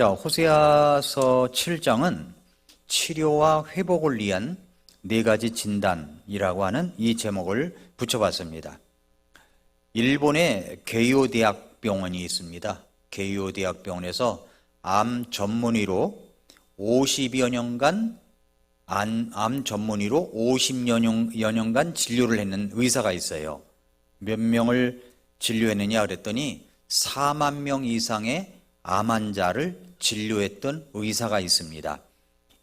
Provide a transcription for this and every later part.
자, 호세아서 7장은 치료와 회복을 위한 4가지 진단이라고 하는 이 제목을 붙여봤습니다. 일본의 게이오 대학병원이 있습니다. 게이오 대학병원에서 암 전문의로 50여 년간 암 전문의로 50여 년간 진료를 했는 의사가 있어요. 몇 명을 진료했느냐 그랬더니 4만 명 이상의 암 환자를 진료했던 의사가 있습니다.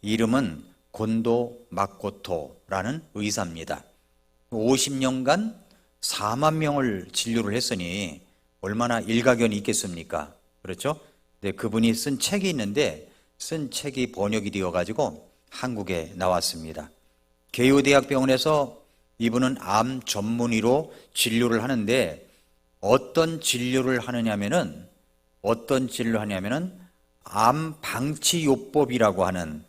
이름은 곤도 마코토라는 의사입니다. 50년간 4만 명을 진료를 했으니 얼마나 일가견이 있겠습니까? 그렇죠? 네, 그분이 쓴 책이 있는데 쓴 책이 번역이 되어가지고 한국에 나왔습니다. 게이오 대학병원에서 이분은 암 전문의로 진료를 하는데 어떤 진료를 하느냐면은 암 방치요법이라고 하는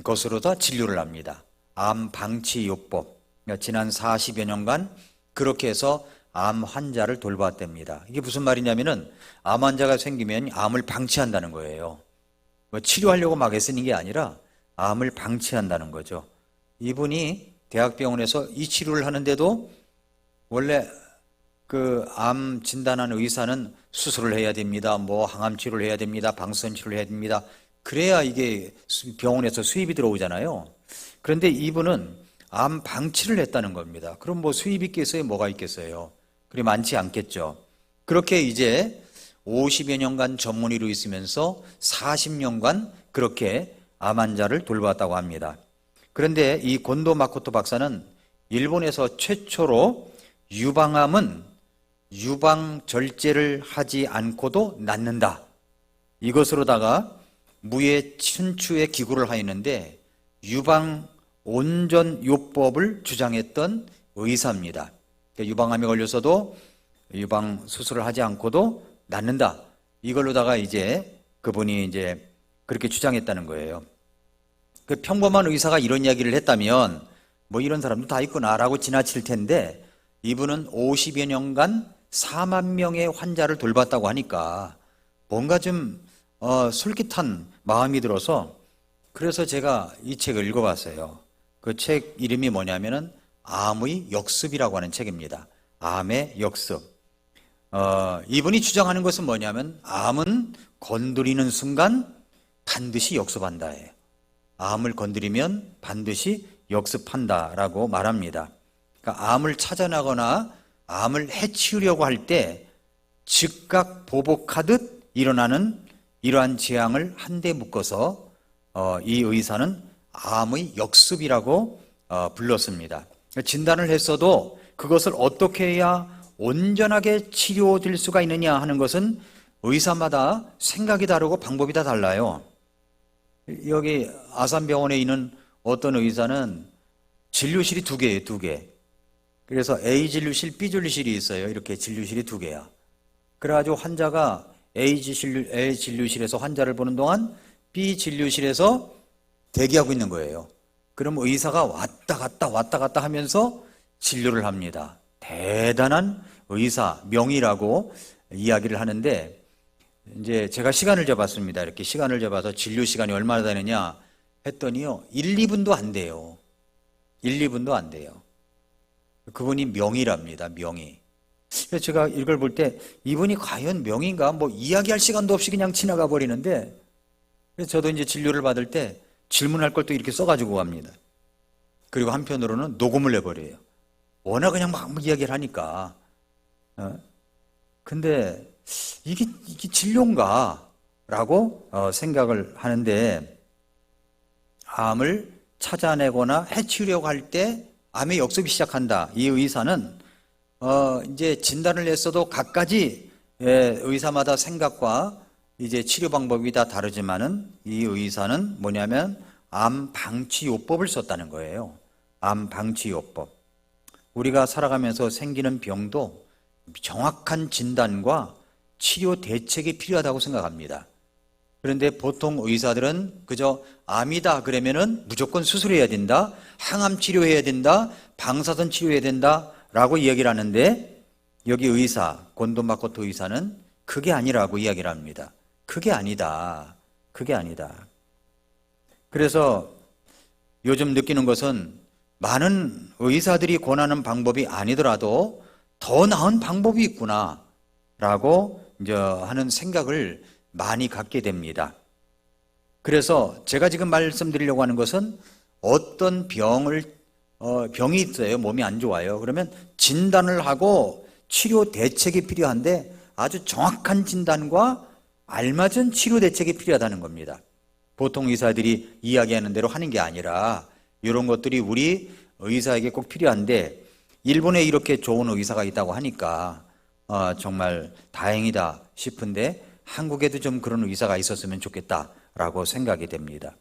것으로다 진료를 합니다. 암 방치요법. 지난 40여 년간 그렇게 해서 암 환자를 돌봤답니다. 이게 무슨 말이냐면은 암 환자가 생기면 암을 방치한다는 거예요. 뭐 치료하려고 막 애쓰는 게 아니라 암을 방치한다는 거죠. 이분이 대학병원에서 이 치료를 하는데도 원래 그 암 진단하는 의사는 수술을 해야 됩니다. 뭐 항암 치료를 해야 됩니다. 방사선 치료를 해야 됩니다. 그래야 이게 병원에서 수입이 들어오잖아요. 그런데 이분은 암 방치를 했다는 겁니다. 그럼 뭐 수입이 있겠어요? 뭐가 있겠어요? 그리 많지 않겠죠. 그렇게 이제 50여 년간 전문의로 있으면서 40년간 그렇게 암 환자를 돌봤다고 합니다. 그런데 이 곤도 마코토 박사는 일본에서 최초로 유방암은 유방 절제를 하지 않고도 낫는다. 이것으로다가 무예 춘추의 기구를 하였는데 유방 온전요법을 주장했던 의사입니다. 유방암에 걸려서도 유방 수술을 하지 않고도 낫는다. 이걸로다가 이제 그분이 이제 그렇게 주장했다는 거예요. 그 평범한 의사가 이런 이야기를 했다면 뭐 이런 사람도 다 있구나라고 지나칠 텐데 이분은 50여 년간 4만 명의 환자를 돌봤다고 하니까 뭔가 좀 솔깃한 마음이 들어서 그래서 제가 이 책을 읽어봤어요. 그 책 이름이 뭐냐면은 암의 역습이라고 하는 책입니다. 암의 역습. 이분이 주장하는 것은 뭐냐면 암은 건드리는 순간 반드시 역습한다예요. 암을 건드리면 반드시 역습한다라고 말합니다. 그러니까 암을 찾아나거나 암을 해치우려고 할 때 즉각 보복하듯 일어나는 이러한 재앙을 한데 묶어서 이 의사는 암의 역습이라고 불렀습니다. 진단을 했어도 그것을 어떻게 해야 온전하게 치료될 수가 있느냐 하는 것은 의사마다 생각이 다르고 방법이 다 달라요. 여기 아산병원에 있는 어떤 의사는 진료실이 2개예요, 2개. 그래서 A 진료실, B 진료실이 있어요. 이렇게 진료실이 2개야. 그래가지고 환자가 A 진료실에서 환자를 보는 동안 B 진료실에서 대기하고 있는 거예요. 그럼 의사가 왔다 갔다 하면서 진료를 합니다. 대단한 의사, 명의라고 이야기를 하는데 이제 제가 시간을 잡았습니다. 이렇게 시간을 잡아서 진료 시간이 얼마나 되느냐 했더니요. 1, 2분도 안 돼요. 1, 2분도 안 돼요. 그분이 명의랍니다. 명의. 그래서 제가 이걸 볼 때 이분이 과연 명의인가? 뭐 이야기할 시간도 없이 그냥 지나가 버리는데 그래서 저도 이제 진료를 받을 때 질문할 걸 또 이렇게 써가지고 갑니다. 그리고 한편으로는 녹음을 해버려요. 워낙 그냥 막 이야기를 하니까. 근데 이게 진료인가? 라고 생각을 하는데 암을 찾아내거나 해치우려고 할 때 암의 역습이 시작한다. 이 의사는 이제 진단을 했어도 각가지 의사마다 생각과 이제 치료 방법이 다 다르지만은 이 의사는 뭐냐면 암 방치요법을 썼다는 거예요. 암 방치요법. 우리가 살아가면서 생기는 병도 정확한 진단과 치료 대책이 필요하다고 생각합니다. 그런데 보통 의사들은 그저 암이다 그러면은 무조건 수술해야 된다, 항암 치료해야 된다, 방사선 치료해야 된다 라고 이야기를 하는데 여기 의사, 곤도 마코토 의사는 그게 아니라고 이야기를 합니다. 그게 아니다. 그게 아니다. 그래서 요즘 느끼는 것은 많은 의사들이 권하는 방법이 아니더라도 더 나은 방법이 있구나 라고 이제 하는 생각을 많이 갖게 됩니다. 그래서 제가 지금 말씀드리려고 하는 것은 어떤 병이 있어요. 몸이 안 좋아요. 그러면 진단을 하고 치료 대책이 필요한데 아주 정확한 진단과 알맞은 치료 대책이 필요하다는 겁니다. 보통 의사들이 이야기하는 대로 하는 게 아니라 이런 것들이 우리 의사에게 꼭 필요한데 일본에 이렇게 좋은 의사가 있다고 하니까 정말 다행이다 싶은데 한국에도 좀 그런 의사가 있었으면 좋겠다라고 생각이 됩니다.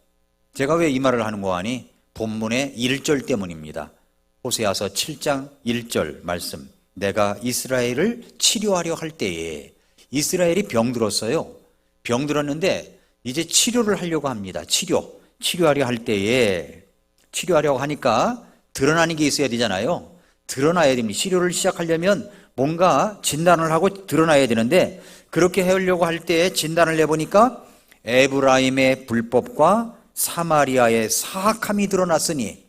제가 왜 이 말을 하는 거 아니? 본문의 1절 때문입니다. 호세아서 7장 1절 말씀. 내가 이스라엘을 치료하려 할 때에 이스라엘이 병들었어요. 병들었는데 이제 치료를 하려고 합니다. 치료하려 할 때에 치료하려고 하니까 드러나는 게 있어야 되잖아요. 드러나야 됩니다. 치료를 시작하려면 뭔가 진단을 하고 드러나야 되는데 그렇게 하려고 할 때에 진단을 내보니까 에브라임의 불법과 사마리아의 사악함이 드러났으니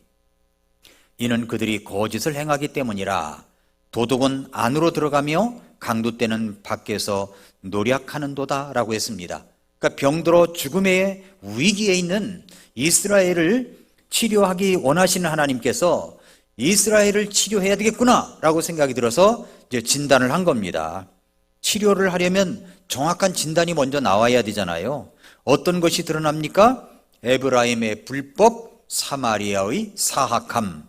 이는 그들이 거짓을 행하기 때문이라. 도둑은 안으로 들어가며 강도떼는 밖에서 노략하는도다 라고 했습니다. 그러니까 병들어 죽음의 위기에 있는 이스라엘을 치료하기 원하시는 하나님께서 이스라엘을 치료해야 되겠구나 라고 생각이 들어서 이제 진단을 한 겁니다. 치료를 하려면 정확한 진단이 먼저 나와야 되잖아요. 어떤 것이 드러납니까? 에브라임의 불법, 사마리아의 사악함.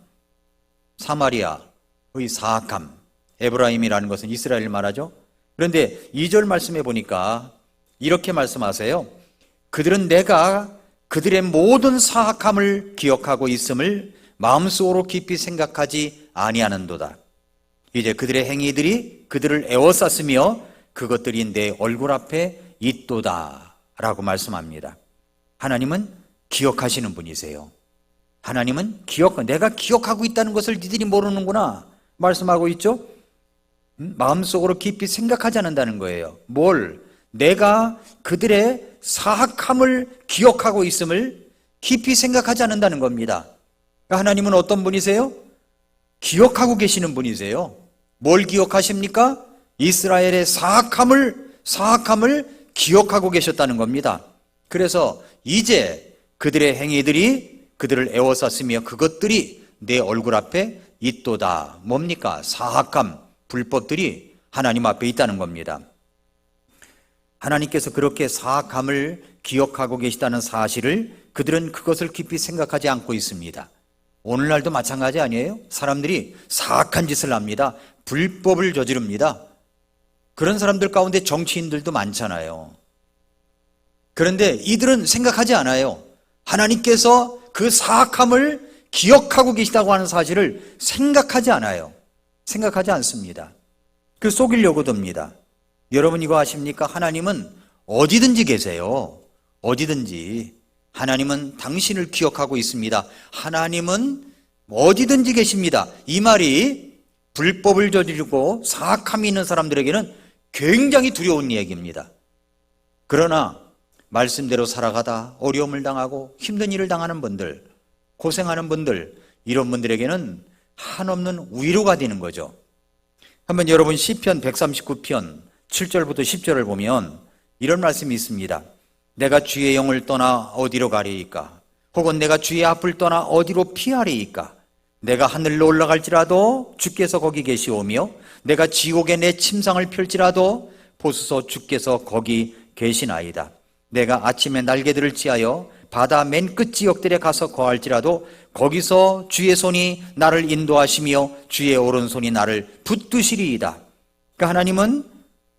사마리아의 사악함. 에브라임이라는 것은 이스라엘을 말하죠. 그런데 2절 말씀해 보니까 이렇게 말씀하세요. 그들은 내가 그들의 모든 사악함을 기억하고 있음을 마음속으로 깊이 생각하지 아니하는도다. 이제 그들의 행위들이 그들을 에워쌌으며 그것들이 내 얼굴 앞에 있도다 라고 말씀합니다. 하나님은 기억하시는 분이세요. 하나님은 내가 기억하고 있다는 것을 니들이 모르는구나 말씀하고 있죠. 마음속으로 깊이 생각하지 않는다는 거예요. 뭘? 내가 그들의 사악함을 기억하고 있음을 깊이 생각하지 않는다는 겁니다. 하나님은 어떤 분이세요? 기억하고 계시는 분이세요. 뭘 기억하십니까? 이스라엘의 사악함을 기억하고 계셨다는 겁니다. 그래서 이제 그들의 행위들이 그들을 에워쌌으며 그것들이 내 얼굴 앞에 있도다. 뭡니까? 사악함, 불법들이 하나님 앞에 있다는 겁니다. 하나님께서 그렇게 사악함을 기억하고 계시다는 사실을 그들은 그것을 깊이 생각하지 않고 있습니다. 오늘날도 마찬가지 아니에요? 사람들이 사악한 짓을 합니다. 불법을 저지릅니다. 그런 사람들 가운데 정치인들도 많잖아요. 그런데 이들은 생각하지 않아요. 하나님께서 그 사악함을 기억하고 계시다고 하는 사실을 생각하지 않아요. 생각하지 않습니다. 그 속이려고 듭니다. 여러분 이거 아십니까? 하나님은 어디든지 계세요. 어디든지. 하나님은 당신을 기억하고 있습니다. 하나님은 어디든지 계십니다. 이 말이 불법을 저지르고 사악함이 있는 사람들에게는 굉장히 두려운 얘기입니다. 그러나 말씀대로 살아가다 어려움을 당하고 힘든 일을 당하는 분들, 고생하는 분들, 이런 분들에게는 한없는 위로가 되는 거죠. 한번 여러분 시편 139편 7절부터 10절을 보면 이런 말씀이 있습니다. 내가 주의 영을 떠나 어디로 가리이까? 혹은 내가 주의 앞을 떠나 어디로 피하리이까? 내가 하늘로 올라갈지라도 주께서 거기 계시오며 내가 지옥에 내 침상을 펼지라도 보소서 주께서 거기 계시나이다. 내가 아침에 날개들을 찌하여 바다 맨 끝 지역들에 가서 거할지라도 거기서 주의 손이 나를 인도하시며 주의 오른손이 나를 붙드시리이다. 그러니까 하나님은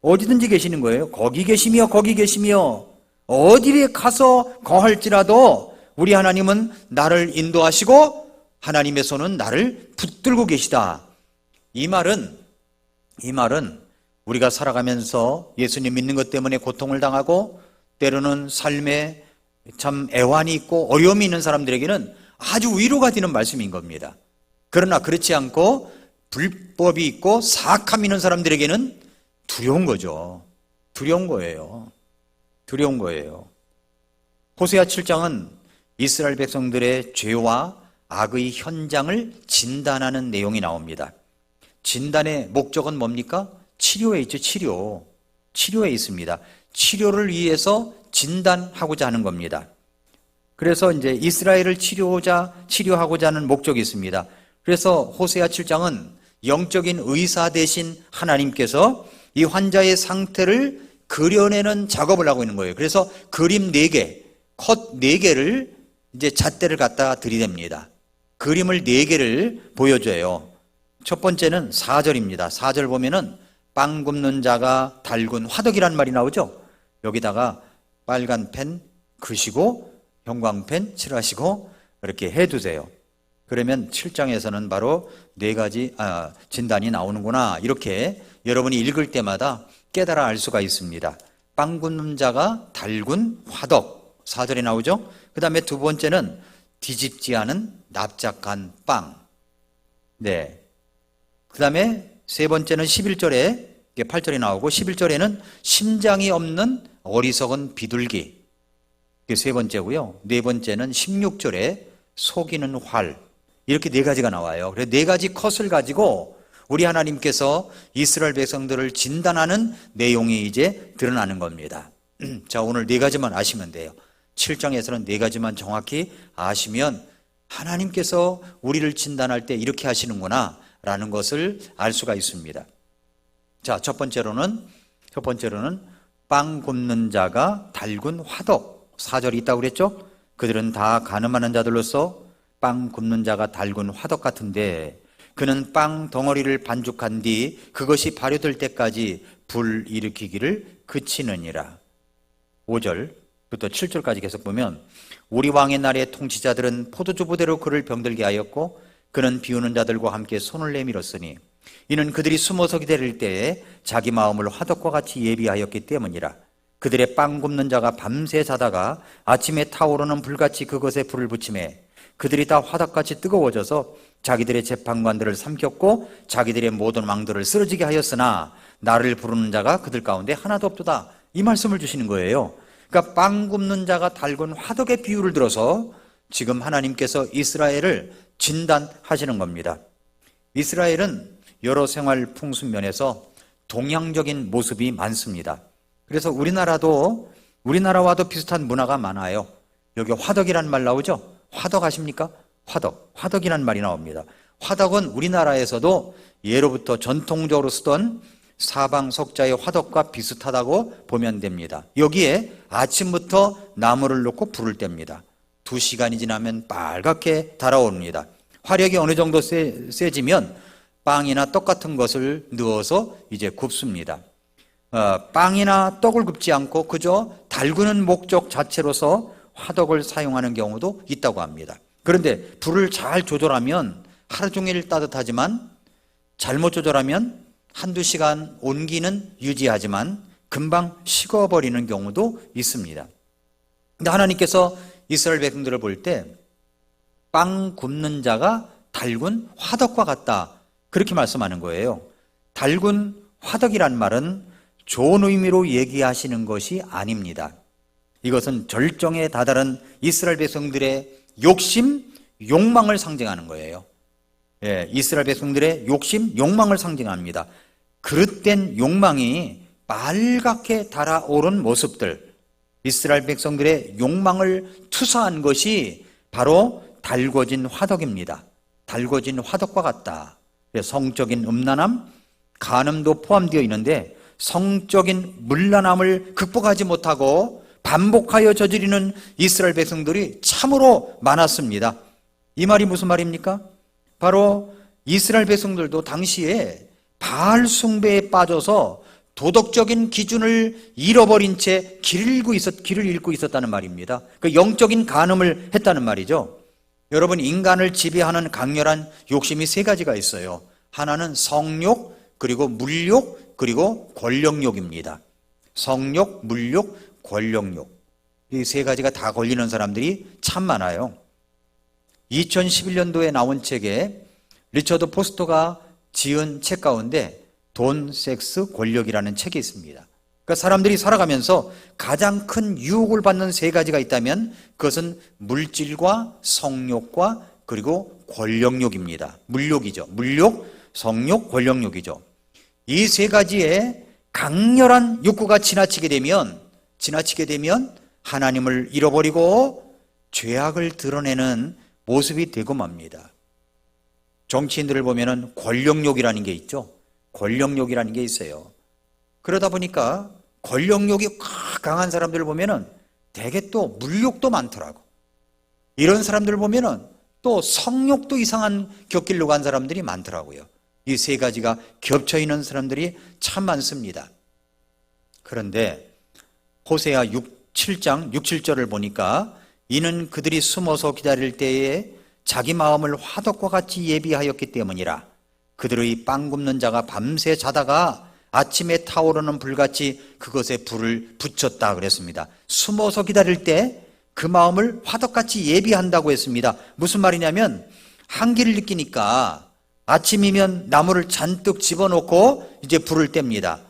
어디든지 계시는 거예요. 거기 계시며 어디에 가서 거할지라도 우리 하나님은 나를 인도하시고 하나님의 손은 나를 붙들고 계시다. 이 말은 우리가 살아가면서 예수님 믿는 것 때문에 고통을 당하고 때로는 삶에 참 애환이 있고 어려움이 있는 사람들에게는 아주 위로가 되는 말씀인 겁니다. 그러나 그렇지 않고 불법이 있고 사악함이 있는 사람들에게는 두려운 거죠. 두려운 거예요. 호세아 7장은 이스라엘 백성들의 죄와 악의 현장을 진단하는 내용이 나옵니다. 진단의 목적은 뭡니까? 치료에 있죠. 치료에 있습니다. 치료를 위해서 진단하고자 하는 겁니다. 그래서 이제 이스라엘을 치료하고자 하는 목적이 있습니다. 그래서 호세아 7장은 영적인 의사 대신 하나님께서 이 환자의 상태를 그려내는 작업을 하고 있는 거예요. 그래서 그림 4개, 컷 4개를 이제 잣대를 갖다 들이댑니다. 그림을 4개를 보여줘요. 첫 번째는 4절입니다. 4절 보면은 빵 굽는 자가 달군 화덕이란 말이 나오죠. 여기다가 빨간 펜 그시고 형광펜 칠하시고 이렇게 해두세요. 그러면 7장에서는 바로 4가지 진단이 나오는구나, 이렇게 여러분이 읽을 때마다 깨달아 알 수가 있습니다. 빵 굽는 자가 달군 화덕 4절에 나오죠. 그 다음에 두 번째는 뒤집지 않은 납작한 빵. 네. 그 다음에 세 번째는 11절에 8절에 나오고 11절에는 심장이 없는 어리석은 비둘기. 이게 세 번째고요. 네 번째는 16절에 속이는 활. 이렇게 4가지가 나와요. 그래서 4가지 컷을 가지고 우리 하나님께서 이스라엘 백성들을 진단하는 내용이 이제 드러나는 겁니다. 자, 오늘 4가지만 아시면 돼요. 7장에서는 4가지만 정확히 아시면 하나님께서 우리를 진단할 때 이렇게 하시는구나 라는 것을 알 수가 있습니다. 자, 첫 번째로는 빵 굽는 자가 달군 화덕 4절이 있다고 그랬죠? 그들은 다 가늠하는 자들로서 빵 굽는 자가 달군 화덕 같은데 그는 빵 덩어리를 반죽한 뒤 그것이 발효될 때까지 불 일으키기를 그치느니라. 5절부터 7절까지 계속 보면 우리 왕의 날에 통치자들은 포도주 부대로 그를 병들게 하였고 그는 비우는 자들과 함께 손을 내밀었으니 이는 그들이 숨어서 기다릴 때에 자기 마음을 화덕과 같이 예비하였기 때문이라. 그들의 빵 굽는 자가 밤새 자다가 아침에 타오르는 불같이 그것에 불을 붙이매 그들이 다 화덕같이 뜨거워져서 자기들의 재판관들을 삼켰고 자기들의 모든 왕들을 쓰러지게 하였으나 나를 부르는 자가 그들 가운데 하나도 없도다. 이 말씀을 주시는 거예요. 그러니까 빵 굽는 자가 달군 화덕의 비유를 들어서 지금 하나님께서 이스라엘을 진단하시는 겁니다. 이스라엘은 여러 생활 풍습면에서 동양적인 모습이 많습니다. 그래서 우리나라와도 비슷한 문화가 많아요. 여기 화덕이라는 말 나오죠? 화덕 아십니까? 화덕이라는 말이 나옵니다. 화덕은 우리나라에서도 예로부터 전통적으로 쓰던 사방 석자의 화덕과 비슷하다고 보면 됩니다. 여기에 아침부터 나무를 놓고 불을 뗍니다. 2시간이 지나면 빨갛게 달아오릅니다. 화력이 어느 정도 세지면 빵이나 떡 같은 것을 넣어서 이제 굽습니다. 빵이나 떡을 굽지 않고 그저 달구는 목적 자체로서 화덕을 사용하는 경우도 있다고 합니다. 그런데 불을 잘 조절하면 하루 종일 따뜻하지만 잘못 조절하면 1-2시간 온기는 유지하지만 금방 식어버리는 경우도 있습니다. 근데 하나님께서 이스라엘 백성들을 볼 때 빵 굽는 자가 달군 화덕과 같다, 그렇게 말씀하는 거예요. 달군 화덕이란 말은 좋은 의미로 얘기하시는 것이 아닙니다. 이것은 절정에 다다른 이스라엘 백성들의 욕심, 욕망을 상징하는 거예요. 예, 이스라엘 백성들의 욕심, 욕망을 상징합니다. 그릇된 욕망이 빨갛게 달아오른 모습들, 이스라엘 백성들의 욕망을 투사한 것이 바로 달궈진 화덕입니다. 달궈진 화덕과 같다. 성적인 음란함, 간음도 포함되어 있는데 성적인 문란함을 극복하지 못하고 반복하여 저지르는 이스라엘 백성들이 참으로 많았습니다. 이 말이 무슨 말입니까? 바로 이스라엘 백성들도 당시에 바알 숭배에 빠져서 도덕적인 기준을 잃어버린 채 길을 잃고 있었다는 말입니다. 그 영적인 간음을 했다는 말이죠. 여러분, 인간을 지배하는 강렬한 욕심이 3가지가 있어요. 하나는 성욕, 그리고 물욕, 그리고 권력욕입니다. 성욕, 물욕, 권력욕. 이 3가지가 다 걸리는 사람들이 참 많아요. 2011년도에 나온 책에 리처드 포스터가 지은 책 가운데 돈, 섹스, 권력이라는 책이 있습니다. 그러니까 사람들이 살아가면서 가장 큰 유혹을 받는 세 가지가 있다면 그것은 물질과 성욕과 그리고 권력욕입니다. 물욕이죠. 물욕, 성욕, 권력욕이죠. 이 세 가지에 강렬한 욕구가 지나치게 되면 하나님을 잃어버리고 죄악을 드러내는 모습이 되고 맙니다. 정치인들을 보면은 권력욕이라는 게 있죠. 권력욕이라는 게 있어요. 그러다 보니까 권력욕이 강한 사람들을 보면은 대개 또 물욕도 많더라고. 이런 사람들을 보면은 또 성욕도 이상한 곁길로 간 사람들이 많더라고요. 이 세 가지가 겹쳐 있는 사람들이 참 많습니다. 그런데 호세아 7장 6, 7절을 보니까 이는 그들이 숨어서 기다릴 때에 자기 마음을 화덕과 같이 예비하였기 때문이라. 그들의 빵 굽는 자가 밤새 자다가 아침에 타오르는 불같이 그것에 불을 붙였다 그랬습니다. 숨어서 기다릴 때 그 마음을 화덕같이 예비한다고 했습니다. 무슨 말이냐면 한기를 느끼니까 아침이면 나무를 잔뜩 집어넣고 이제 불을 뗍니다.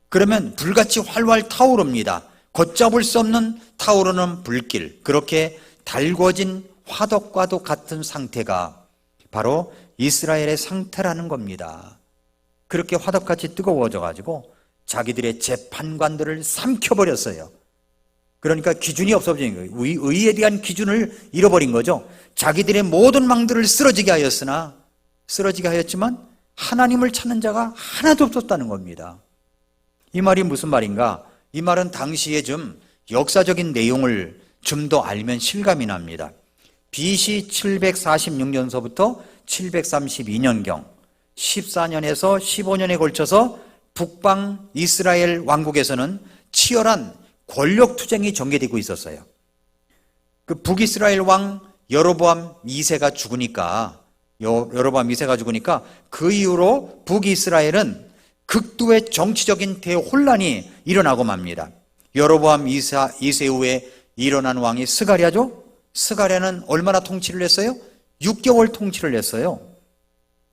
그러면 불같이 활활 타오릅니다. 걷잡을 수 없는 타오르는 불길, 그렇게 달궈진 화덕과도 같은 상태가 바로 이스라엘의 상태라는 겁니다. 그렇게 화덕같이 뜨거워져 가지고 자기들의 재판관들을 삼켜버렸어요. 그러니까 기준이 없어진 거예요. 의에 대한 기준을 잃어버린 거죠. 자기들의 모든 망들을 쓰러지게 하였지만 하나님을 찾는 자가 하나도 없었다는 겁니다. 이 말이 무슨 말인가? 이 말은 당시에 좀 역사적인 내용을 좀 더 알면 실감이 납니다. BC 746년서부터 732년경 14년에서 15년에 걸쳐서 북방 이스라엘 왕국에서는 치열한 권력 투쟁이 전개되고 있었어요. 그 북이스라엘 왕 여로보암 2세가 죽으니까 그 이후로 북이스라엘은 극도의 정치적인 대혼란이 일어나고 맙니다. 여로보암 2세 후에 일어난 왕이 스가랴죠. 스가랴는 얼마나 통치를 했어요? 6개월 통치를 했어요.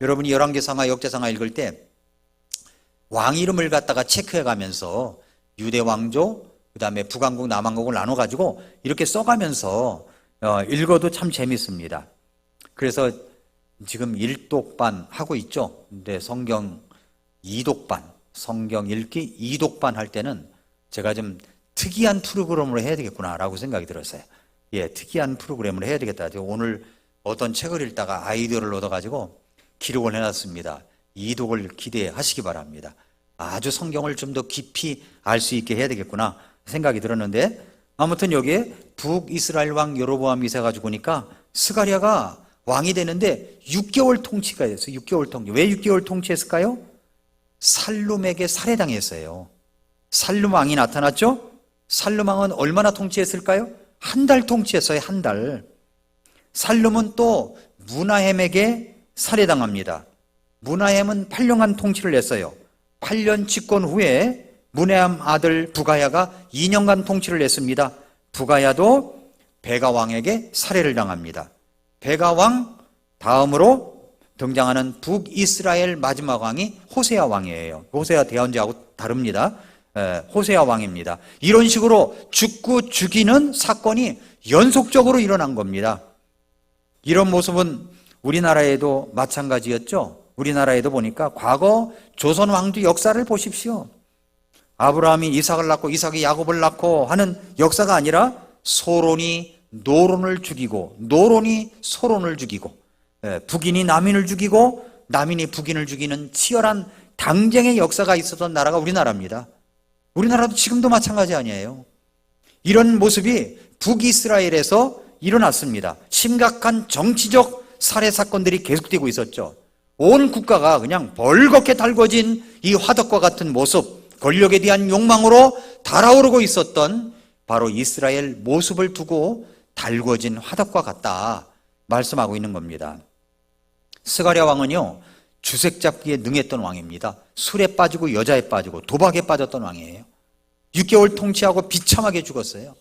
여러분이 열왕기상하 역대상하 읽을 때 왕 이름을 갖다가 체크해 가면서 유대 왕조, 그 다음에 북왕국, 남왕국을 나눠가지고 이렇게 써가면서 읽어도 참 재밌습니다. 그래서 지금 1독반 하고 있죠. 근데 성경 2독반, 성경 읽기 2독반 할 때는 제가 좀 특이한 프로그램으로 해야 되겠구나라고 생각이 들었어요. 예, 특이한 프로그램을 해야 되겠다. 오늘 어떤 책을 읽다가 아이디어를 얻어가지고 기록을 해놨습니다. 2독을 기대하시기 바랍니다. 아주 성경을 좀 더 깊이 알 수 있게 해야 되겠구나 생각이 들었는데, 아무튼 여기에 북이스라엘 왕 여로보암 2세가 죽으니까 스가랴가 왕이 되는데 6개월 통치가 됐어요. 6개월 통치. 왜 6개월 통치했을까요? 살룸에게 살해당했어요. 살룸 왕이 나타났죠? 살룸 왕은 얼마나 통치했을까요? 한 달 통치했어요. 한 달. 살룸은 또 무나헴에게 살해당합니다. 무나헴은 8년간 통치를 했어요. 8년 집권 후에 무나헴 아들 부가야가 2년간 통치를 했습니다. 부가야도 베가 왕에게 살해를 당합니다. 베가 왕 다음으로 등장하는 북이스라엘 마지막 왕이 호세아 왕이에요. 호세아 대언자하고 다릅니다. 호세아 왕입니다. 이런 식으로 죽고 죽이는 사건이 연속적으로 일어난 겁니다. 이런 모습은 우리나라에도 마찬가지였죠. 우리나라에도 보니까 과거 조선 왕조 역사를 보십시오. 아브라함이 이삭을 낳고 이삭이 야곱을 낳고 하는 역사가 아니라 소론이 노론을 죽이고 노론이 소론을 죽이고 북인이 남인을 죽이고 남인이 북인을 죽이는 치열한 당쟁의 역사가 있었던 나라가 우리나라입니다. 우리나라도 지금도 마찬가지 아니에요. 이런 모습이 북이스라엘에서 일어났습니다. 심각한 정치적 살해 사건들이 계속되고 있었죠. 온 국가가 그냥 벌겋게 달궈진 이 화덕과 같은 모습, 권력에 대한 욕망으로 달아오르고 있었던 바로 이스라엘 모습을 두고 달궈진 화덕과 같다 말씀하고 있는 겁니다. 스가랴 왕은요, 주색 잡기에 능했던 왕입니다. 술에 빠지고 여자에 빠지고 도박에 빠졌던 왕이에요. 6개월 통치하고 비참하게 죽었어요.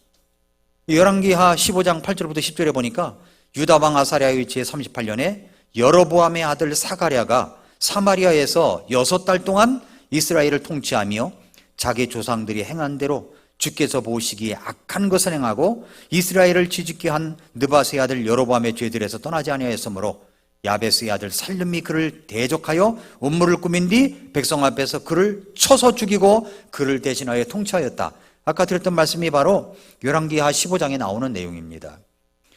열왕기하 15장 8절부터 10절에 보니까 유다 왕 아사랴의 제 38년에 여로보암의 아들 사가랴가 사마리아에서 6달 동안 이스라엘을 통치하며 자기 조상들이 행한 대로 주께서 보시기에 악한 것을 행하고 이스라엘을 뒤집게 한 느바스의 아들 여로보암의 죄들에서 떠나지 아니하였으므로 야베스의 아들 살름이 그를 대적하여 음모를 꾸민 뒤 백성 앞에서 그를 쳐서 죽이고 그를 대신하여 통치하였다. 아까 드렸던 말씀이 바로 열왕기하 15장에 나오는 내용입니다.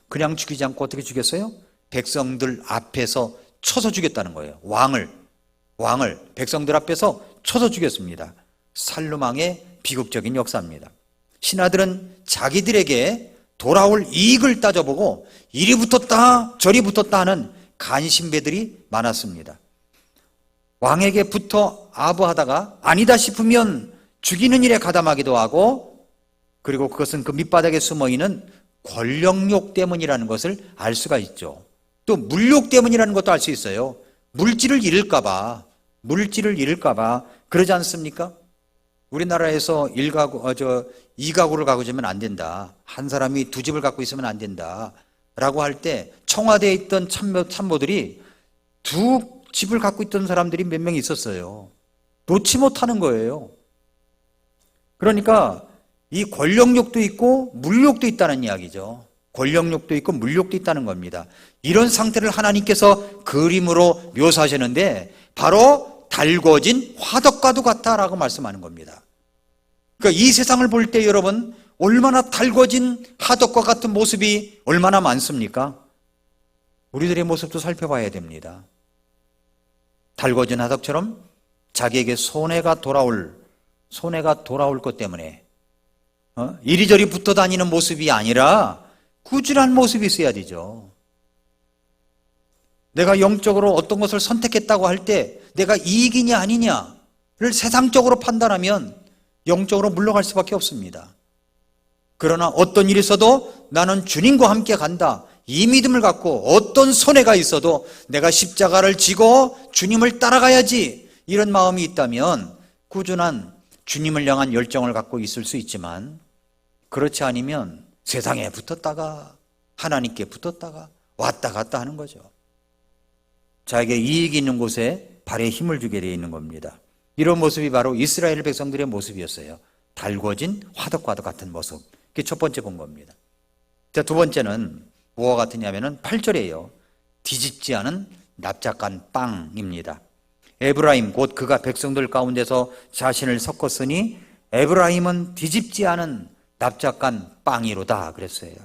그냥 죽이지 않고 어떻게 죽였어요? 백성들 앞에서 쳐서 죽였다는 거예요. 왕을 백성들 앞에서 쳐서 죽였습니다. 살룸왕의 비극적인 역사입니다. 신하들은 자기들에게 돌아올 이익을 따져보고 이리 붙었다 저리 붙었다 하는 간신배들이 많았습니다. 왕에게 붙어 아부하다가 아니다 싶으면 죽이는 일에 가담하기도 하고, 그리고 그것은 그 밑바닥에 숨어있는 권력욕 때문이라는 것을 알 수가 있죠. 또 물욕 때문이라는 것도 알 수 있어요. 물질을 잃을까봐 그러지 않습니까? 우리나라에서 2가구를 가지고 있으면 안 된다, 한 사람이 2집을 갖고 있으면 안 된다 라고 할 때 청와대에 있던 참모들이 2집을 갖고 있던 사람들이 몇 명 있었어요. 놓지 못하는 거예요. 그러니까 이 권력욕도 있고 물욕도 있다는 이야기죠. 권력욕도 있고 물욕도 있다는 겁니다. 이런 상태를 하나님께서 그림으로 묘사하시는데 바로 달궈진 화덕과도 같다라고 말씀하는 겁니다. 그러니까 이 세상을 볼 때 여러분, 얼마나 달궈진 화덕과 같은 모습이 얼마나 많습니까? 우리들의 모습도 살펴봐야 됩니다. 달궈진 화덕처럼 자기에게 손해가 돌아올 것 때문에 이리저리 붙어 다니는 모습이 아니라 꾸준한 모습이 있어야 되죠. 내가 영적으로 어떤 것을 선택했다고 할 때 내가 이익이냐 아니냐를 세상적으로 판단하면 영적으로 물러갈 수밖에 없습니다. 그러나 어떤 일이 있어도 나는 주님과 함께 간다, 이 믿음을 갖고 어떤 손해가 있어도 내가 십자가를 지고 주님을 따라가야지, 이런 마음이 있다면 꾸준한 주님을 향한 열정을 갖고 있을 수 있지만, 그렇지 않으면 세상에 붙었다가 하나님께 붙었다가 왔다 갔다 하는 거죠. 자에게 이익이 있는 곳에 발에 힘을 주게 되어 있는 겁니다. 이런 모습이 바로 이스라엘 백성들의 모습이었어요. 달궈진 화덕과도 같은 모습. 그게 첫 번째 본 겁니다. 자, 두 번째는 뭐와 같으냐면은 8절이에요. 뒤집지 않은 납작한 빵입니다. 에브라임 곧 그가 백성들 가운데서 자신을 섞었으니 에브라임은 뒤집지 않은 납작한 빵이로다 그랬어요.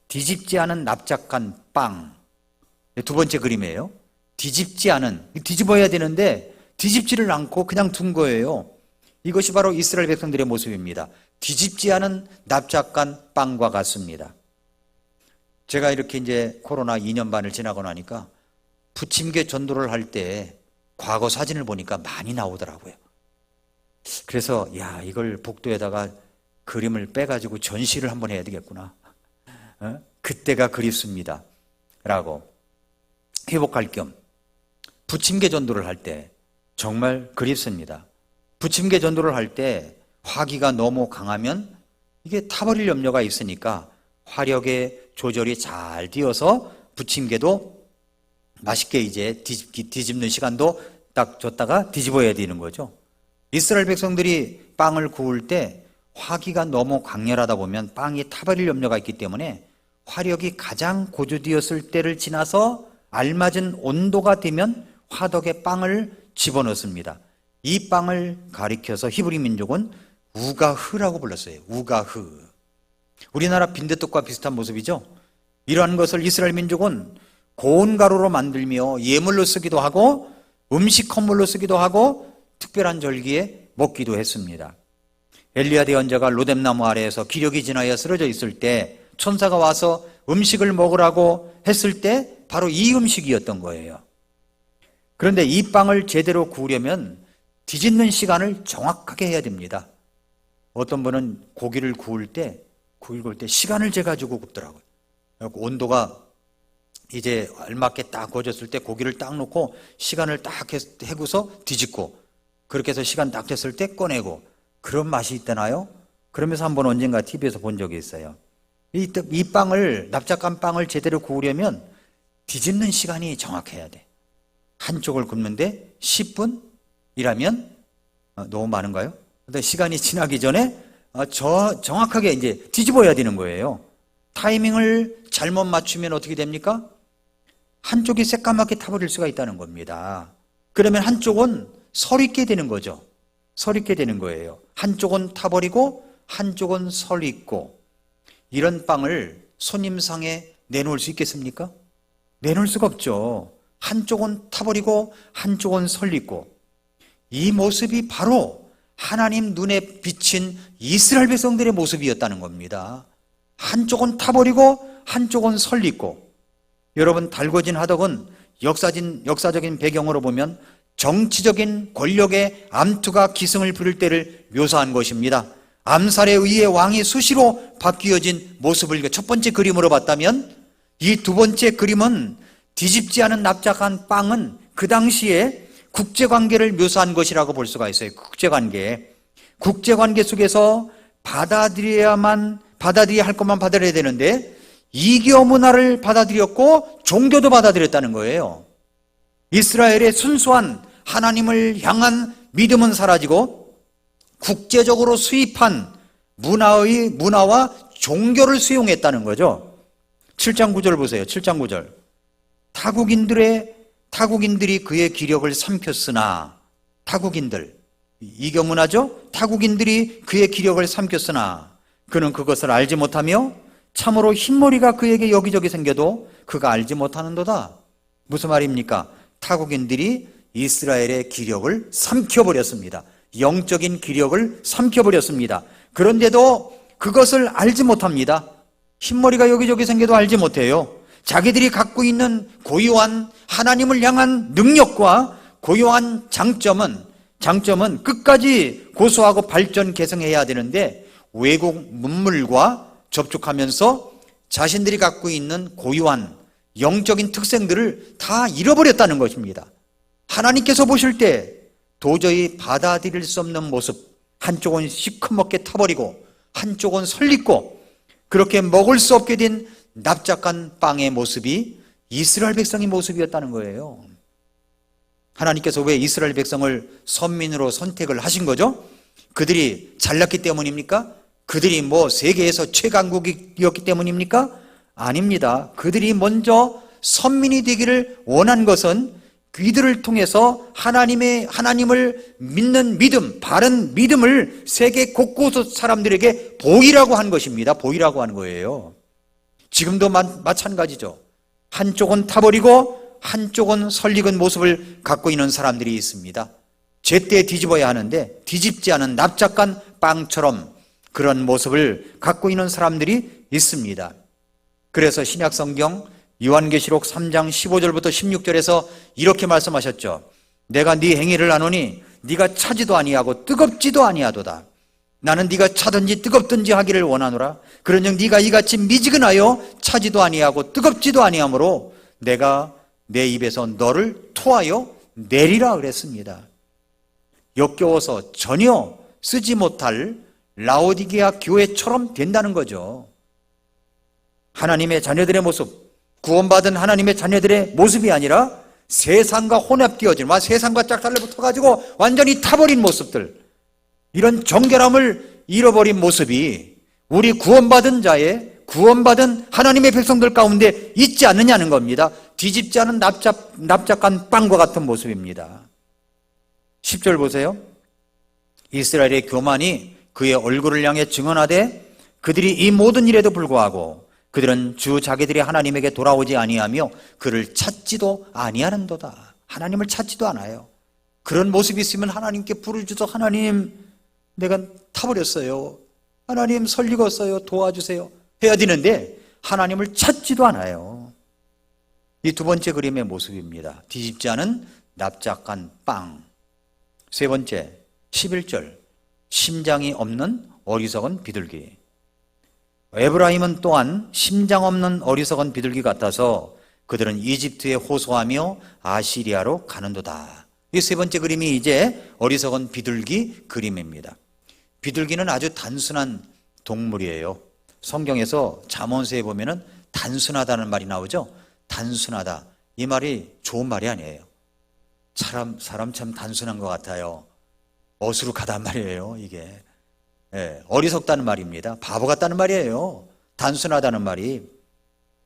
뒤집지 않은 납작한 빵. 두 번째 그림이에요. 뒤집지 않은, 뒤집어야 되는데 뒤집지를 않고 그냥 둔 거예요. 이것이 바로 이스라엘 백성들의 모습입니다. 뒤집지 않은 납작한 빵과 같습니다. 제가 이렇게 이제 코로나 2년 반을 지나고 나니까 부침개 전도를 할 때 과거 사진을 보니까 많이 나오더라고요. 그래서 이걸 복도에다가 그림을 빼가지고 전시를 한번 해야 되겠구나. 그때가 그립습니다 라고 회복할 겸 부침개 전도를 할 때 정말 그립습니다. 부침개 전도를 할 때 화기가 너무 강하면 이게 타버릴 염려가 있으니까 화력의 조절이 잘 되어서 부침개도 맛있게 이제 뒤집는 시간도 딱 줬다가 뒤집어야 되는 거죠. 이스라엘 백성들이 빵을 구울 때 화기가 너무 강렬하다 보면 빵이 타버릴 염려가 있기 때문에 화력이 가장 고조되었을 때를 지나서 알맞은 온도가 되면 화덕에 빵을 집어넣습니다. 이 빵을 가리켜서 히브리 민족은 우가흐라고 불렀어요. 우가흐. 우리나라 빈대떡과 비슷한 모습이죠. 이러한 것을 이스라엘 민족은 고운 가루로 만들며 예물로 쓰기도 하고 음식 선물로 쓰기도 하고 특별한 절기에 먹기도 했습니다. 엘리야 대언자가 로뎀나무 아래에서 기력이 지나여 쓰러져 있을 때 천사가 와서 음식을 먹으라고 했을 때 바로 이 음식이었던 거예요. 그런데 이 빵을 제대로 구우려면 뒤집는 시간을 정확하게 해야 됩니다. 어떤 분은 고기를 구울 때 시간을 재가지고 굽더라고요. 온도가 이제 알맞게 딱 구워졌을 때 고기를 딱 놓고 시간을 딱 해고서 뒤집고, 그렇게 해서 시간 딱 됐을 때 꺼내고, 그런 맛이 있다나요? 그러면서 한번 언젠가 TV에서 본 적이 있어요. 이 빵을, 납작한 빵을 제대로 구우려면 뒤집는 시간이 정확해야 돼. 한쪽을 굽는데 10분이라면 너무 많은가요? 근데 시간이 지나기 전에 정확하게 이제 뒤집어야 되는 거예요. 타이밍을 잘못 맞추면 어떻게 됩니까? 한쪽이 새까맣게 타버릴 수가 있다는 겁니다. 그러면 한쪽은 설익게 되는 거죠. 설익게 되는 거예요. 한쪽은 타버리고 한쪽은 설익고. 이런 빵을 손님상에 내놓을 수 있겠습니까? 내놓을 수가 없죠. 한쪽은 타버리고 한쪽은 설익고. 이 모습이 바로 하나님 눈에 비친 이스라엘 백성들의 모습이었다는 겁니다. 한쪽은 타버리고 한쪽은 설익고. 여러분, 달궈진 화덕은 역사적인 배경으로 보면 정치적인 권력의 암투가 기승을 부릴 때를 묘사한 것입니다. 암살에 의해 왕이 수시로 바뀌어진 모습을 첫 번째 그림으로 봤다면, 이 두 번째 그림은 뒤집지 않은 납작한 빵은 그 당시에 국제관계를 묘사한 것이라고 볼 수가 있어요. 국제관계 속에서 받아들여야 할 것만 받아들여야 되는데 이교 문화를 받아들였고 종교도 받아들였다는 거예요. 이스라엘의 순수한 하나님을 향한 믿음은 사라지고 국제적으로 수입한 문화와 종교를 수용했다는 거죠. 7장 9절 보세요. 7장 9절. 타국인들이 그의 기력을 삼켰으나, 타국인들, 이교문화죠? 타국인들이 그의 기력을 삼켰으나 그는 그것을 알지 못하며 참으로 흰머리가 그에게 여기저기 생겨도 그가 알지 못하는도다. 무슨 말입니까? 타국인들이 이스라엘의 기력을 삼켜버렸습니다. 영적인 기력을 삼켜버렸습니다. 그런데도 그것을 알지 못합니다. 흰머리가 여기저기 생겨도 알지 못해요. 자기들이 갖고 있는 고유한 하나님을 향한 능력과 고유한 장점은 끝까지 고수하고 발전 개성해야 되는데, 외국 문물과 접촉하면서 자신들이 갖고 있는 고유한 영적인 특성들을 다 잃어버렸다는 것입니다. 하나님께서 보실 때 도저히 받아들일 수 없는 모습, 한쪽은 시커멓게 타버리고 한쪽은 설익고, 그렇게 먹을 수 없게 된 납작한 빵의 모습이 이스라엘 백성의 모습이었다는 거예요. 하나님께서 왜 이스라엘 백성을 선민으로 선택을 하신 거죠? 그들이 잘났기 때문입니까? 그들이 세계에서 최강국이었기 때문입니까? 아닙니다. 그들이 먼저 선민이 되기를 원한 것은 그들을 통해서 하나님을 믿는 믿음, 바른 믿음을 세계 곳곳 사람들에게 보이라고 한 것입니다. 보이라고 하는 거예요. 지금도 마찬가지죠. 한쪽은 타버리고 한쪽은 설익은 모습을 갖고 있는 사람들이 있습니다. 제때 뒤집어야 하는데 뒤집지 않은 납작한 빵처럼 그런 모습을 갖고 있는 사람들이 있습니다. 그래서 신약성경 요한계시록 3장 15절부터 16절에서 이렇게 말씀하셨죠. 내가 네 행위를 아노니 네가 차지도 아니하고 뜨겁지도 아니하도다. 나는 네가 차든지 뜨겁든지 하기를 원하노라. 그런즉 네가 이같이 미지근하여 차지도 아니하고 뜨겁지도 아니하므로 내가 내 입에서 너를 토하여 내리라 그랬습니다. 역겨워서 전혀 쓰지 못할 라오디게아 교회처럼 된다는 거죠. 하나님의 자녀들의 모습, 구원받은 하나님의 자녀들의 모습이 아니라 세상과 혼합되어진, 세상과 짝달려 붙어가지고 완전히 타버린 모습들, 이런 정결함을 잃어버린 모습이 우리 구원받은 하나님의 백성들 가운데 있지 않느냐는 겁니다. 뒤집지 않은 납작한 빵과 같은 모습입니다. 10절 보세요. 이스라엘의 교만이 그의 얼굴을 향해 증언하되 그들이 이 모든 일에도 불구하고 그들은 주 자기들이 하나님에게 돌아오지 아니하며 그를 찾지도 아니하는도다. 하나님을 찾지도 않아요. 그런 모습이 있으면 하나님께 부르짖어, 하나님 내가 타버렸어요, 하나님 설익었어요, 도와주세요 해야 되는데 하나님을 찾지도 않아요. 이 두 번째 그림의 모습입니다. 뒤집지 않은 납작한 빵. 세 번째 11절, 심장이 없는 어리석은 비둘기. 에브라임은 또한 심장 없는 어리석은 비둘기 같아서 그들은 이집트에 호소하며 아시리아로 가는도다. 이 세 번째 그림이 이제 어리석은 비둘기 그림입니다. 비둘기는 아주 단순한 동물이에요. 성경에서 잠언서에 보면은 단순하다는 말이 나오죠. 단순하다, 이 말이 좋은 말이 아니에요. 사람 참 단순한 것 같아요. 어수룩하단 말이에요, 이게. 예, 어리석다는 말입니다. 바보 같다는 말이에요. 단순하다는 말이.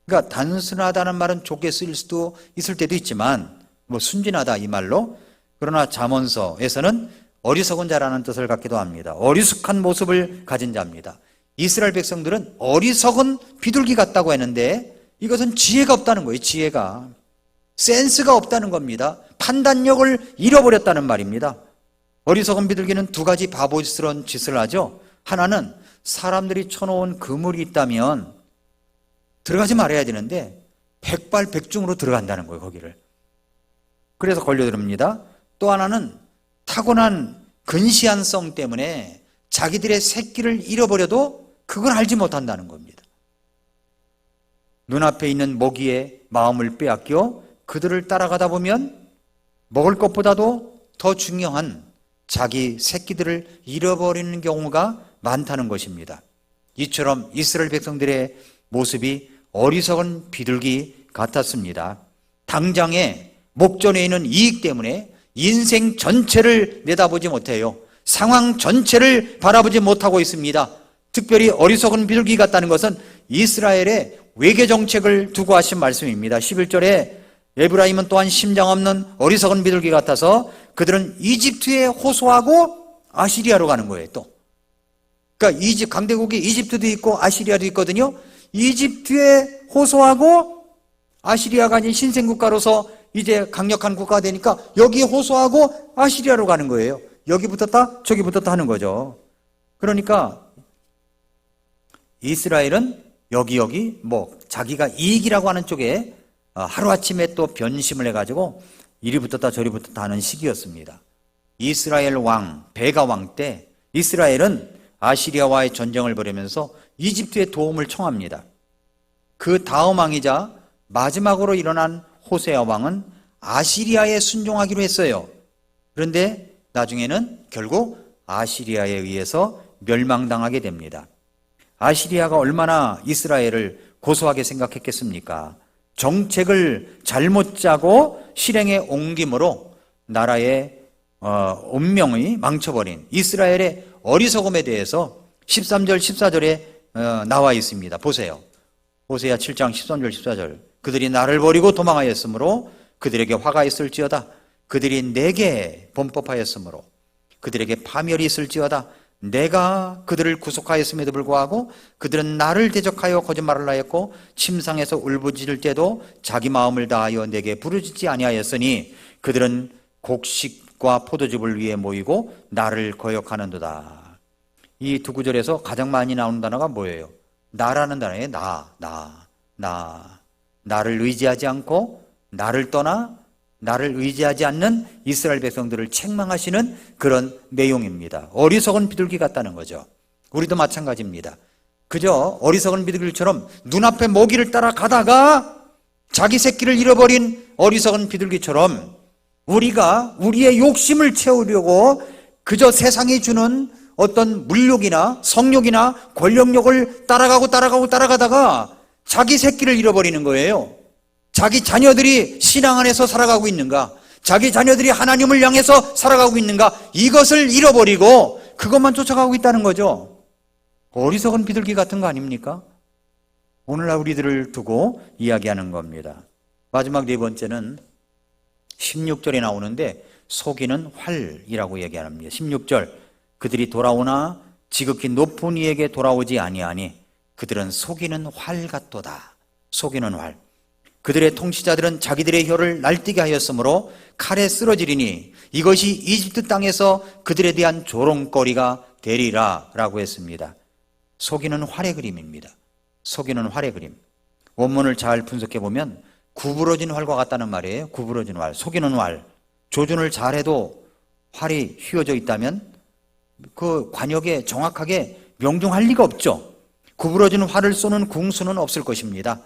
그러니까 단순하다는 말은 좋게 쓰일 수도 있을 때도 있지만 뭐 순진하다 이 말로, 그러나 잠언서에서는 어리석은 자라는 뜻을 갖기도 합니다. 어리숙한 모습을 가진 자입니다. 이스라엘 백성들은 어리석은 비둘기 같다고 했는데 이것은 지혜가 없다는 거예요. 지혜가. 센스가 없다는 겁니다. 판단력을 잃어버렸다는 말입니다. 어리석은 비둘기는 두 가지 바보스러운 짓을 하죠. 하나는 사람들이 쳐놓은 그물이 있다면 들어가지 말아야 되는데 백발백중으로 들어간다는 거예요, 거기를. 그래서 걸려듭니다. 또 하나는 타고난 근시한 성 때문에 자기들의 새끼를 잃어버려도 그걸 알지 못한다는 겁니다. 눈앞에 있는 먹이의 마음을 빼앗겨 그들을 따라가다 보면 먹을 것보다도 더 중요한 자기 새끼들을 잃어버리는 경우가 많다는 것입니다. 이처럼 이스라엘 백성들의 모습이 어리석은 비둘기 같았습니다. 당장의 목전에 있는 이익 때문에 인생 전체를 내다보지 못해요. 상황 전체를 바라보지 못하고 있습니다. 특별히 어리석은 비둘기 같다는 것은 이스라엘의 외교 정책을 두고 하신 말씀입니다. 11절에 에브라임은 또한 심장 없는 어리석은 비둘기 같아서 그들은 이집트에 호소하고 아시리아로 가는 거예요. 또 그러니까 강대국이 이집트도 있고 아시리아도 있거든요. 이집트에 호소하고 아시리아가 아닌 신생국가로서 이제 강력한 국가가 되니까 여기에 호소하고 아시리아로 가는 거예요. 여기 붙었다 저기 붙었다 하는 거죠. 그러니까 이스라엘은 여기 뭐 자기가 이익이라고 하는 쪽에 하루아침에 또 변심을 해가지고 이리 붙었다 저리 붙었다 하는 시기였습니다. 이스라엘 왕 베가 왕 때 이스라엘은 아시리아와의 전쟁을 벌이면서 이집트의 도움을 청합니다. 그 다음 왕이자 마지막으로 일어난 호세아 왕은 아시리아에 순종하기로 했어요. 그런데 나중에는 결국 아시리아에 의해서 멸망당하게 됩니다. 아시리아가 얼마나 이스라엘을 고소하게 생각했겠습니까? 정책을 잘못 짜고 실행에 옮김으로 나라의 운명이 망쳐버린 이스라엘의 어리석음에 대해서 13절 14절에 나와 있습니다. 보세요. 호세아 7장 13절 14절. 그들이 나를 버리고 도망하였으므로 그들에게 화가 있을지어다. 그들이 내게 범법하였으므로 그들에게 파멸이 있을지어다. 내가 그들을 구속하였음에도 불구하고 그들은 나를 대적하여 거짓말을 하였고 침상에서 울부짖을 때도 자기 마음을 다하여 내게 부르짖지 아니하였으니 그들은 곡식과 포도즙을 위해 모이고 나를 거역하는도다. 이 두 구절에서 가장 많이 나오는 단어가 뭐예요? 나라는 단어예요. 나를 의지하지 않고 나를 떠나 나를 의지하지 않는 이스라엘 백성들을 책망하시는 그런 내용입니다. 어리석은 비둘기 같다는 거죠. 우리도 마찬가지입니다. 그저 어리석은 비둘기처럼 눈앞에 먹이를 따라가다가 자기 새끼를 잃어버린 어리석은 비둘기처럼 우리가 우리의 욕심을 채우려고 그저 세상이 주는 어떤 물욕이나 성욕이나 권력욕을 따라가다가 자기 새끼를 잃어버리는 거예요. 자기 자녀들이 신앙 안에서 살아가고 있는가? 자기 자녀들이 하나님을 향해서 살아가고 있는가? 이것을 잃어버리고 그것만 쫓아가고 있다는 거죠. 어리석은 비둘기 같은 거 아닙니까? 오늘날 우리들을 두고 이야기하는 겁니다. 마지막 네 번째는 16절에 나오는데 속이는 활이라고 얘기합니다. 16절 그들이 돌아오나 지극히 높은 이에게 돌아오지 아니하니 그들은 속이는 활 같도다. 속이는 활. 그들의 통치자들은 자기들의 혀를 날뛰게 하였으므로 칼에 쓰러지리니 이것이 이집트 땅에서 그들에 대한 조롱거리가 되리라 라고 했습니다. 속이는 활의 그림입니다. 속이는 활의 그림. 원문을 잘 분석해 보면 구부러진 활과 같다는 말이에요. 구부러진 활, 속이는 활. 조준을 잘해도 활이 휘어져 있다면 그 관역에 정확하게 명중할 리가 없죠. 구부러진 활을 쏘는 궁수는 없을 것입니다.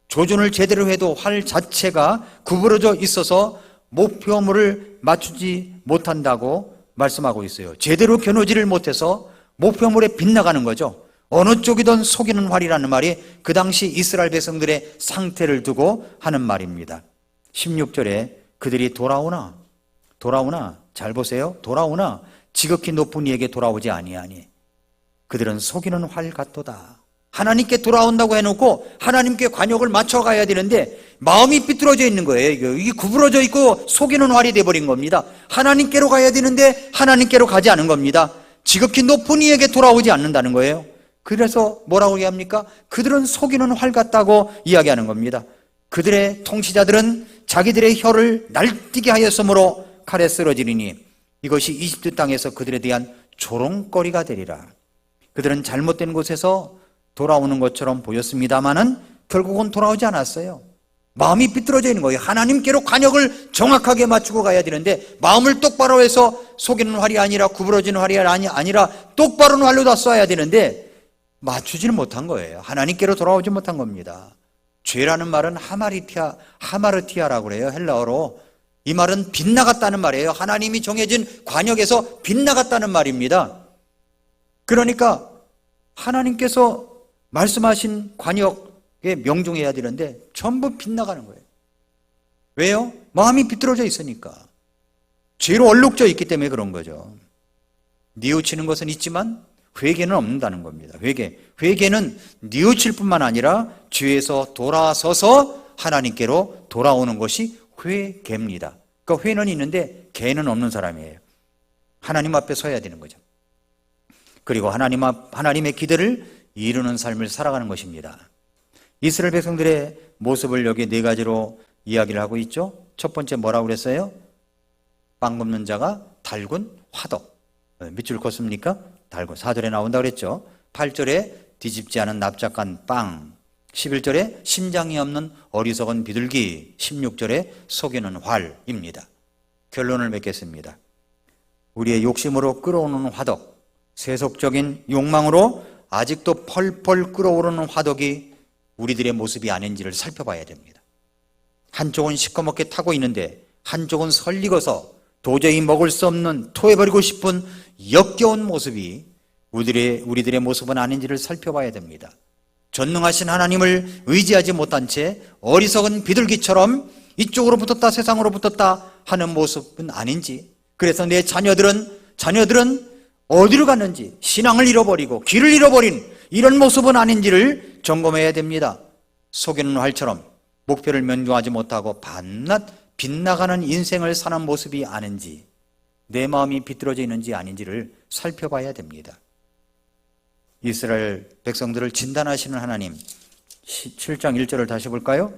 조준을 제대로 해도 활 자체가 구부러져 있어서 목표물을 맞추지 못한다고 말씀하고 있어요. 제대로 겨누지를 못해서 목표물에 빗나가는 거죠. 어느 쪽이든 속이는 활이라는 말이 그 당시 이스라엘 백성들의 상태를 두고 하는 말입니다. 16절에 그들이 돌아오나 잘 보세요. 돌아오나 지극히 높은 이에게 돌아오지 아니하니 그들은 속이는 활 같도다. 하나님께 돌아온다고 해놓고 하나님께 관역을 맞춰가야 되는데 마음이 삐뚤어져 있는 거예요. 이게 구부러져 있고 속이는 활이 돼버린 겁니다. 하나님께로 가야 되는데 하나님께로 가지 않은 겁니다. 지극히 높은 이에게 돌아오지 않는다는 거예요. 그래서 뭐라고 얘기합니까? 그들은 속이는 활 같다고 이야기하는 겁니다. 그들의 통치자들은 자기들의 혀를 날뛰게 하였으므로 칼에 쓰러지리니 이것이 이집트 땅에서 그들에 대한 조롱거리가 되리라. 그들은 잘못된 곳에서 돌아오는 것처럼 보였습니다마는 결국은 돌아오지 않았어요. 마음이 삐뚤어져 있는 거예요. 하나님께로 관역을 정확하게 맞추고 가야 되는데 마음을 똑바로 해서 속이는 활이 아니라 구부러지는 활이 아니라 똑바로 활로 다 쏴야 되는데 맞추지는 못한 거예요. 하나님께로 돌아오지 못한 겁니다. 죄라는 말은 하마르티아라고 그래요. 헬라어로. 이 말은 빗나갔다는 말이에요. 하나님이 정해진 관역에서 빗나갔다는 말입니다. 그러니까 하나님께서 말씀하신 관역에 명중해야 되는데 전부 빗나가는 거예요. 왜요? 마음이 비뚤어져 있으니까. 죄로 얼룩져 있기 때문에 그런 거죠. 뉘우치는 것은 있지만 회개는 없는다는 겁니다. 회개는 뉘우칠 뿐만 아니라 죄에서 돌아서서 하나님께로 돌아오는 것이 회개입니다. 그러니까 회는 있는데 개는 없는 사람이에요. 하나님 앞에 서야 되는 거죠. 그리고 하나님의 기대를 이루는 삶을 살아가는 것입니다. 이스라엘 백성들의 모습을 여기 네 가지로 이야기를 하고 있죠. 첫 번째 뭐라고 그랬어요? 빵 굽는 자가 달군 화덕. 밑줄 걷습니까? 달군. 4절에 나온다고 그랬죠. 8절에 뒤집지 않은 납작한 빵. 11절에 심장이 없는 어리석은 비둘기. 16절에 속이는 활입니다. 결론을 맺겠습니다. 우리의 욕심으로 끌어오는 화덕, 세속적인 욕망으로 아직도 펄펄 끓어오르는 화덕이 우리들의 모습이 아닌지를 살펴봐야 됩니다. 한쪽은 시커멓게 타고 있는데 한쪽은 설익어서 도저히 먹을 수 없는 토해버리고 싶은 역겨운 모습이 우리들의 모습은 아닌지를 살펴봐야 됩니다. 전능하신 하나님을 의지하지 못한 채 어리석은 비둘기처럼 이쪽으로 붙었다 세상으로 붙었다 하는 모습은 아닌지, 그래서 내 자녀들은 어디로 갔는지, 신앙을 잃어버리고 길을 잃어버린 이런 모습은 아닌지를 점검해야 됩니다. 속이는 활처럼 목표를 명중하지 못하고 밤낮 빗나가는 인생을 사는 모습이 아닌지, 내 마음이 비뚤어져 있는지 아닌지를 살펴봐야 됩니다. 이스라엘 백성들을 진단하시는 하나님, 7장 1절을 다시 볼까요?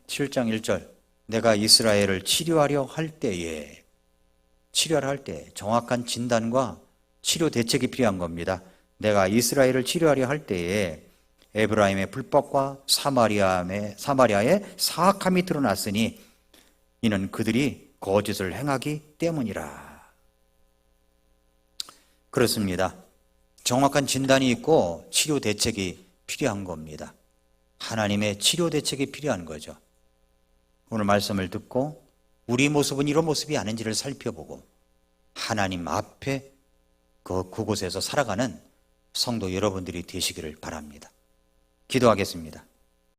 7장 1절, 내가 이스라엘을 치료하려 할 때에 정확한 진단과 치료 대책이 필요한 겁니다. 내가 이스라엘을 치료하려 할 때에 에브라임의 불법과 사마리아의 사악함이 드러났으니 이는 그들이 거짓을 행하기 때문이라. 그렇습니다. 정확한 진단이 있고 치료 대책이 필요한 겁니다. 하나님의 치료 대책이 필요한 거죠. 오늘 말씀을 듣고 우리 모습은 이런 모습이 아닌지를 살펴보고 하나님 앞에 그곳에서 살아가는 성도 여러분들이 되시기를 바랍니다. 기도하겠습니다.